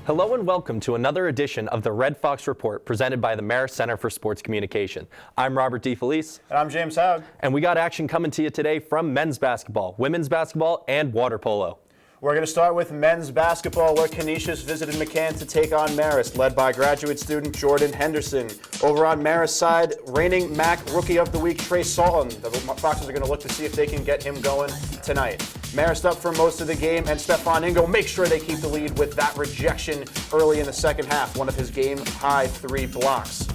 Hello and welcome to another edition of the Red Fox Report presented by the Marist Center for Sports Communication. I'm Robert DeFelice. And I'm James Howd. And we got action coming to you today from men's basketball, women's basketball, and water polo. We're going to start with men's basketball, where Canisius visited McCann to take on Marist, led by graduate student Jordan Henderson. Over on Marist's side, reigning MAC Rookie of the Week Trey Salton. The Foxes are going to look to see if they can get him going tonight. Marist up for most of the game, and Stefan Ingo make sure they keep the lead with that rejection early in the second half, one of his game-high 3 blocks.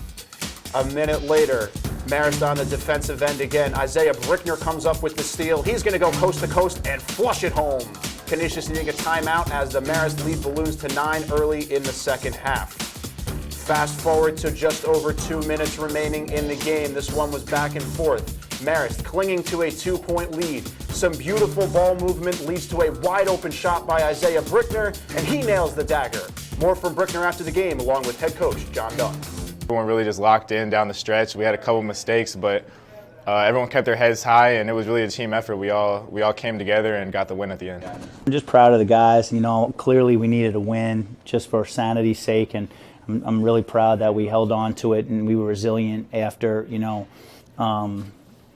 A minute later, Marist on the defensive end again. Isaiah Brickner comes up with the steal. He's going to go coast to coast and flush it home. Canisius needing a timeout as the Marist lead balloons to 9 early in the second half. Fast forward to just over 2 minutes remaining in the game. This one was back and forth. Marist clinging to a 2-point lead. Some beautiful ball movement leads to a wide open shot by Isaiah Brickner, and he nails the dagger. More from Brickner after the game, along with head coach John Dunn. Everyone really just locked in down the stretch. We had a couple mistakes, but everyone kept their heads high, and it was really a team effort. We all came together and got the win at the end. I'm just proud of the guys. Clearly we needed a win just for sanity's sake, and I'm really proud that we held on to it and we were resilient after,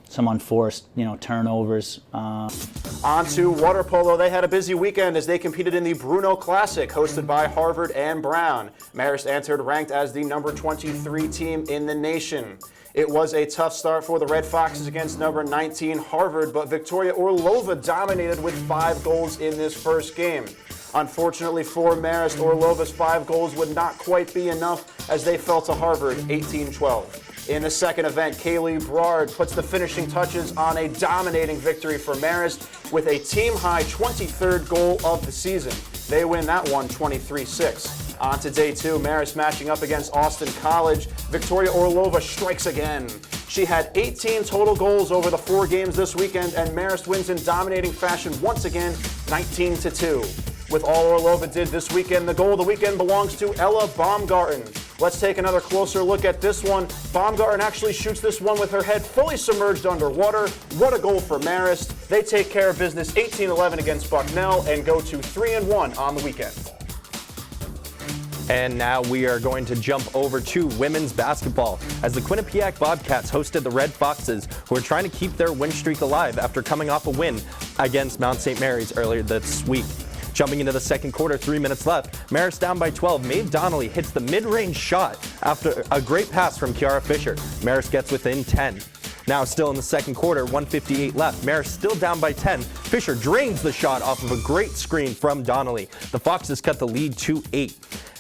some unforced, turnovers. On to water polo. They had a busy weekend as they competed in the Bruno Classic, hosted by Harvard and Brown. Marist entered ranked as the number 23 team in the nation. It was a tough start for the Red Foxes against number 19 Harvard, but Victoria Orlova dominated with 5 goals in this first game. Unfortunately for Marist, Orlova's 5 goals would not quite be enough as they fell to Harvard 18-12. In the second event, Kaylee Broad puts the finishing touches on a dominating victory for Marist with a team-high 23rd goal of the season. They win that one 23-6. On to day 2, Marist matching up against Austin College. Victoria Orlova strikes again. She had 18 total goals over the 4 games this weekend, and Marist wins in dominating fashion once again, 19-2. With all Orlova did this weekend, the goal of the weekend belongs to Ella Baumgarten. Let's take another closer look at this one. Baumgarten actually shoots this one with her head fully submerged underwater. What a goal for Marist. They take care of business 18-11 against Bucknell and go to 3-1 on the weekend. And now we are going to jump over to women's basketball as the Quinnipiac Bobcats hosted the Red Foxes, who are trying to keep their win streak alive after coming off a win against Mount St. Mary's earlier this week. Jumping into the second quarter, 3 minutes left, Marist down by 12. Maeve Donnelly hits the mid-range shot after a great pass from Kiara Fisher. Marist gets within 10. Now still in the second quarter, 1:58 left. Marist still down by 10. Fisher drains the shot off of a great screen from Donnelly. The Foxes cut the lead to 8.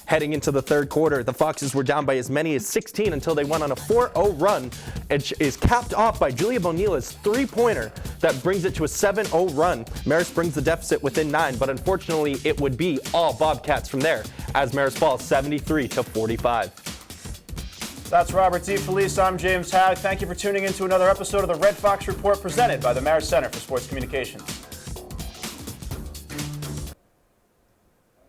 Heading into the third quarter, the Foxes were down by as many as 16 until they went on a 4-0 run. It is capped off by Julia Bonila's 3-pointer that brings it to a 7-0 run. Marist brings the deficit within 9, but unfortunately it would be all Bobcats from there as Marist falls 73-45. That's Robert DeFelice. I'm James Howd. Thank you for tuning in to another episode of the Red Fox Report presented by the Marist Center for Sports Communications.